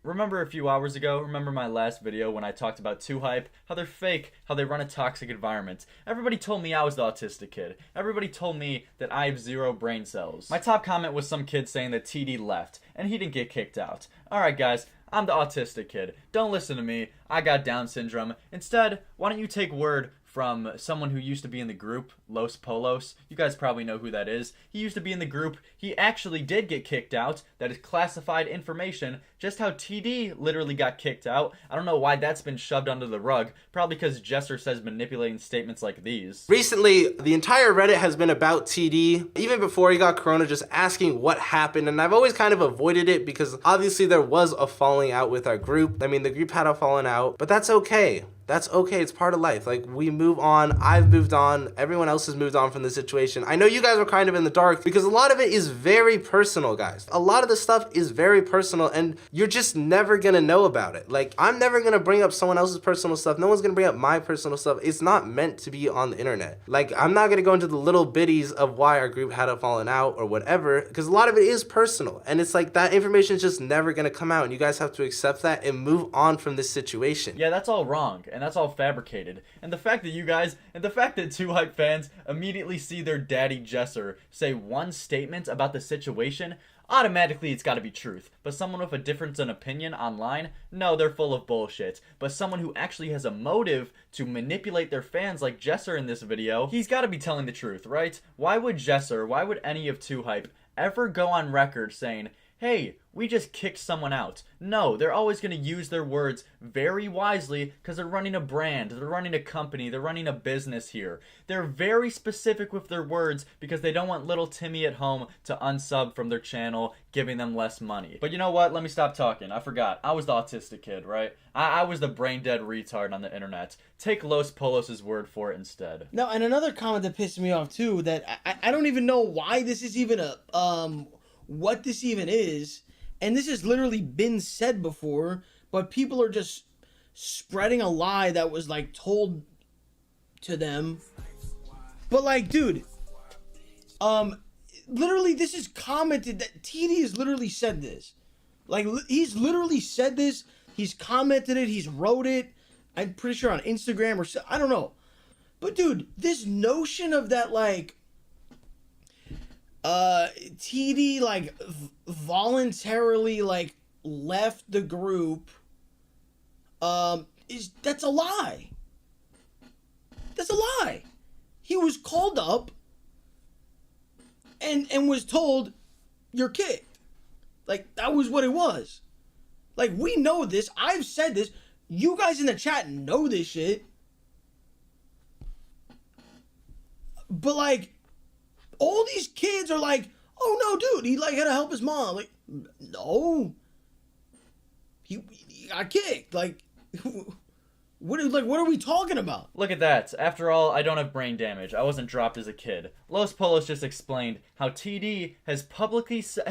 remember a few hours ago, remember my last video when I talked about 2Hype, how they're fake, how they run a toxic environment. Everybody told me I was the autistic kid. Everybody told me that I have 0 brain cells. My top comment was some kid saying that TD left, and he didn't get kicked out. Alright guys, I'm the autistic kid. Don't listen to me. I got Down syndrome. Instead, why don't you take word from someone who used to be in the group, Los Pollos. You guys probably know who that is. He used to be in the group. He actually did get kicked out. That is classified information. Just how TD literally got kicked out. I don't know why that's been shoved under the rug. Probably because Jesser says manipulating statements like these. Recently, the entire Reddit has been about TD. Even before he got corona, just asking what happened. And I've always kind of avoided it because obviously there was a falling out with our group. I mean, the group had a falling out, but that's okay. That's okay, it's part of life. Like, we move on, I've moved on, everyone else has moved on from the situation. I know you guys are kind of in the dark because a lot of it is very personal, guys. A lot of the stuff is very personal and you're just never gonna know about it. Like, I'm never gonna bring up someone else's personal stuff. No one's gonna bring up my personal stuff. It's not meant to be on the internet. Like, I'm not gonna go into the little bitties of why our group had a fallen out or whatever, because a lot of it is personal. And it's like, that information is just never gonna come out and you guys have to accept that and move on from this situation. Yeah, that's all wrong. And that's all fabricated. And the fact that you guys, and the fact that 2Hype fans immediately see their daddy Jesser say one statement about the situation, automatically it's gotta be truth. But someone with a difference in opinion online, no, they're full of bullshit. But someone who actually has a motive to manipulate their fans like Jesser in this video, he's gotta be telling the truth, right? Why would Jesser, why would any of 2Hype ever go on record saying, hey, we just kicked someone out? No, they're always going to use their words very wisely because they're running a brand, they're running a company, they're running a business here. They're very specific with their words because they don't want little Timmy at home to unsub from their channel, giving them less money. But you know what? Let me stop talking. I forgot. I was the autistic kid, right? I was the brain dead retard on the internet. Take Los Polos' word for it instead. No, and another comment that pissed me off too, that I don't even know why this is even a, what this even is. And this has literally been said before, but people are just spreading a lie that was like told to them. But like, dude, literally this is commented that TD has literally said this. Like, he's literally said this. He's commented it. He's wrote it. I'm pretty sure on Instagram or so. I don't know. But dude, this notion of that, like, TD like voluntarily like left the group, that's a lie. That's a lie. He was called up and was told, you're kicked. Like, that was what it was. Like, we know this. I've said this. You guys in the chat know this shit. But like, all these kids are like, oh no, dude, he like had to help his mom. Like, no, he got kicked. Like, what are we talking about? Look at that. After all, I don't have brain damage. I wasn't dropped as a kid. Los Polos just explained how TD has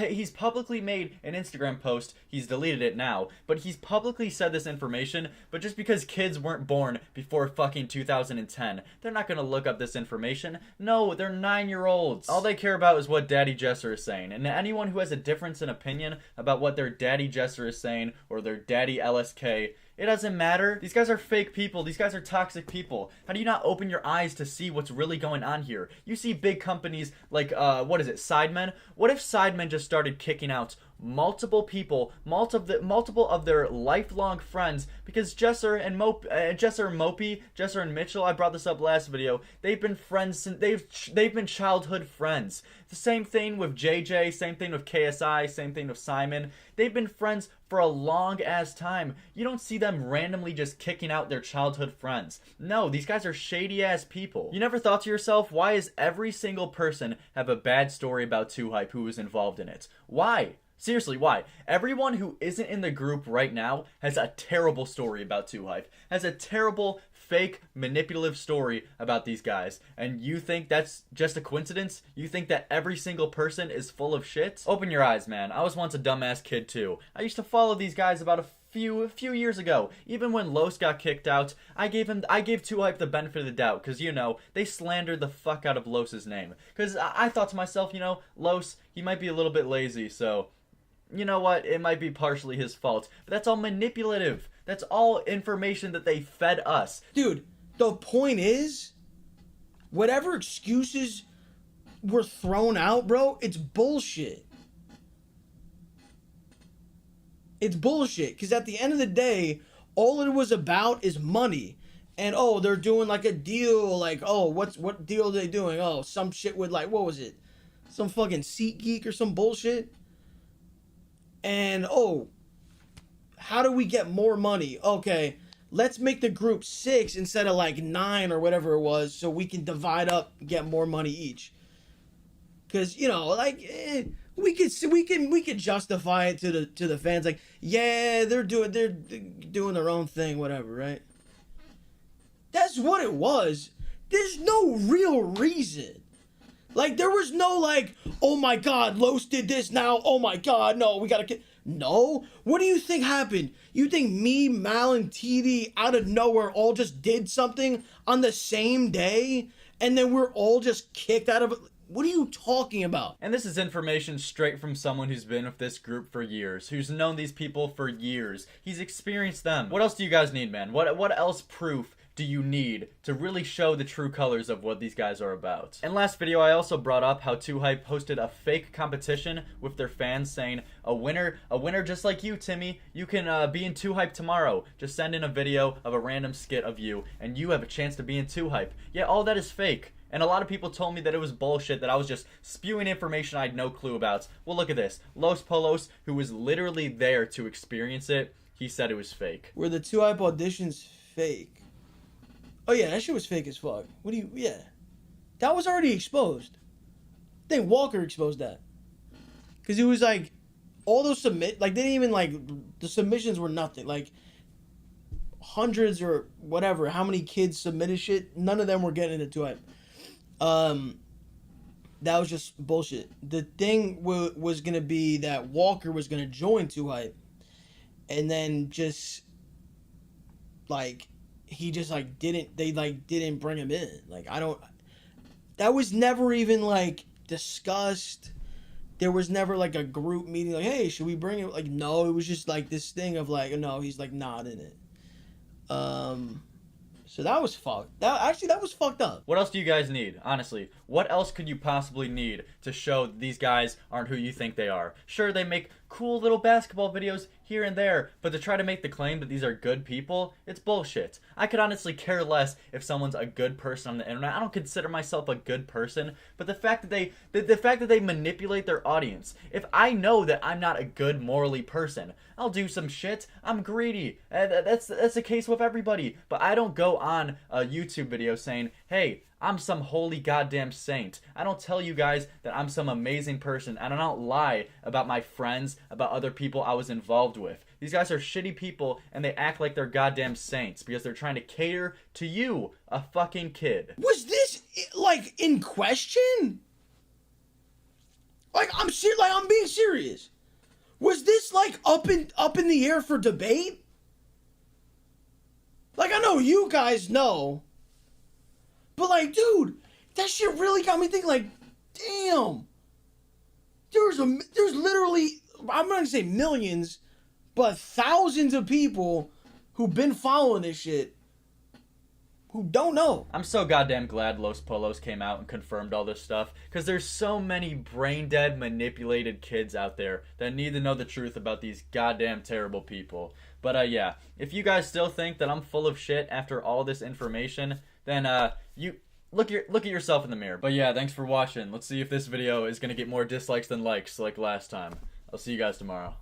he's publicly made an Instagram post. He's deleted it now, but he's publicly said this information. But just because kids weren't born before fucking 2010, they're not gonna look up this information. No, they're 9-year-olds. All they care about is what Daddy Jesser is saying. And anyone who has a difference in opinion about what their Daddy Jesser is saying or their Daddy LSK, it doesn't matter. These guys are fake people. These guys are toxic people. How do you not open your eyes to see what's really going on here? You see big companies like, what is it, Sidemen? What if Sidemen just started kicking out multiple people, multiple of their lifelong friends, because Jesser and Mopi, Jesser and Mitchell, I brought this up last video, they've been friends since, they've been childhood friends. The same thing with JJ, same thing with KSI, same thing with Simon. They've been friends for a long ass time. You don't see them randomly just kicking out their childhood friends. No, these guys are shady ass people. You never thought to yourself, why does every single person have a bad story about 2Hype who was involved in it? Why? Seriously, why? Everyone who isn't in the group right now has a terrible story about 2Hype. Has a terrible, fake, manipulative story about these guys. And you think that's just a coincidence? You think that every single person is full of shit? Open your eyes, man. I was once a dumbass kid too. I used to follow these guys about a few years ago. Even when Los got kicked out, I gave 2Hype the benefit of the doubt, because, you know, they slandered the fuck out of Los's name. Because I thought to myself, you know, Los, he might be a little bit lazy, so you know what? It might be partially his fault, but that's all manipulative. That's all information that they fed us. Dude, the point is, whatever excuses were thrown out, bro, it's bullshit. It's bullshit, because at the end of the day, all it was about is money. And, oh, they're doing, like, a deal, like, oh, what deal are they doing? Oh, some shit with, like, what was it? Some fucking SeatGeek or some bullshit? And, oh, how do we get more money? Okay, let's make the group 6 instead of, like, 9 or whatever it was, so we can divide up and get more money each. Because, you know, like, we could justify it to the fans, like, yeah, they're doing their own thing, whatever, right? That's what it was. There's no real reason. Like, there was no, like, oh my god, Los did this now, oh my god, no, we gotta get... No? What do you think happened? You think me, Mal, and TD out of nowhere all just did something on the same day, and then we're all just kicked out of it? What are you talking about? And this is information straight from someone who's been with this group for years, who's known these people for years. He's experienced them. What else do you guys need, man? What else proof do you need to really show the true colors of what these guys are about? In last video, I also brought up how 2Hype posted a fake competition with their fans saying, a winner just like you, Timmy, you can be in 2Hype tomorrow. Just send in a video of a random skit of you, and you have a chance to be in 2Hype. Yeah, all that is fake. And a lot of people told me that it was bullshit, that I was just spewing information I had no clue about. Well, look at this. Los Polos, who was literally there to experience it, he said it was fake. Were the 2Hype auditions fake? Oh yeah, that shit was fake as fuck. Yeah. That was already exposed. I think Walker exposed that. Because it was like, all those they didn't even like, the submissions were nothing. Like, hundreds or whatever, how many kids submitted shit, none of them were getting into 2Hype. That was just bullshit. The thing was gonna be that Walker was gonna join 2Hype, and then just like he just like didn't bring him in. Like that was never even like discussed. There was never like a group meeting like, hey, should we bring him? Like, no, it was just like this thing of like, no, he's like not in it. So that was fucked. That was fucked up. What else do you guys need? Honestly, what else could you possibly need to show these guys aren't who you think they are? Sure, they make cool little basketball videos here and there, but to try to make the claim that these are good people, it's bullshit. I could honestly care less if someone's a good person on the internet. I don't consider myself a good person, but the fact that they manipulate their audience. If I know that I'm not a good morally person, I'll do some shit. I'm greedy. That's the case with everybody. But I don't go on a YouTube video saying, hey, I'm some holy goddamn saint. I don't tell you guys that I'm some amazing person, and I don't lie about my friends, about other people I was involved with. These guys are shitty people, and they act like they're goddamn saints because they're trying to cater to you, a fucking kid. Was this like in question? Like I'm being serious. Was this like up in the air for debate? Like I know you guys know. But like, dude, that shit really got me thinking like, damn. There's literally, I'm not gonna say millions, but thousands of people who've been following this shit who don't know. I'm so goddamn glad Los Polos came out and confirmed all this stuff, because there's so many brain-dead, manipulated kids out there that need to know the truth about these goddamn terrible people. But yeah, if you guys still think that I'm full of shit after all this information, then you look at yourself in the mirror. But yeah, thanks for watching. Let's see if this video is gonna get more dislikes than likes like last time. I'll see you guys tomorrow.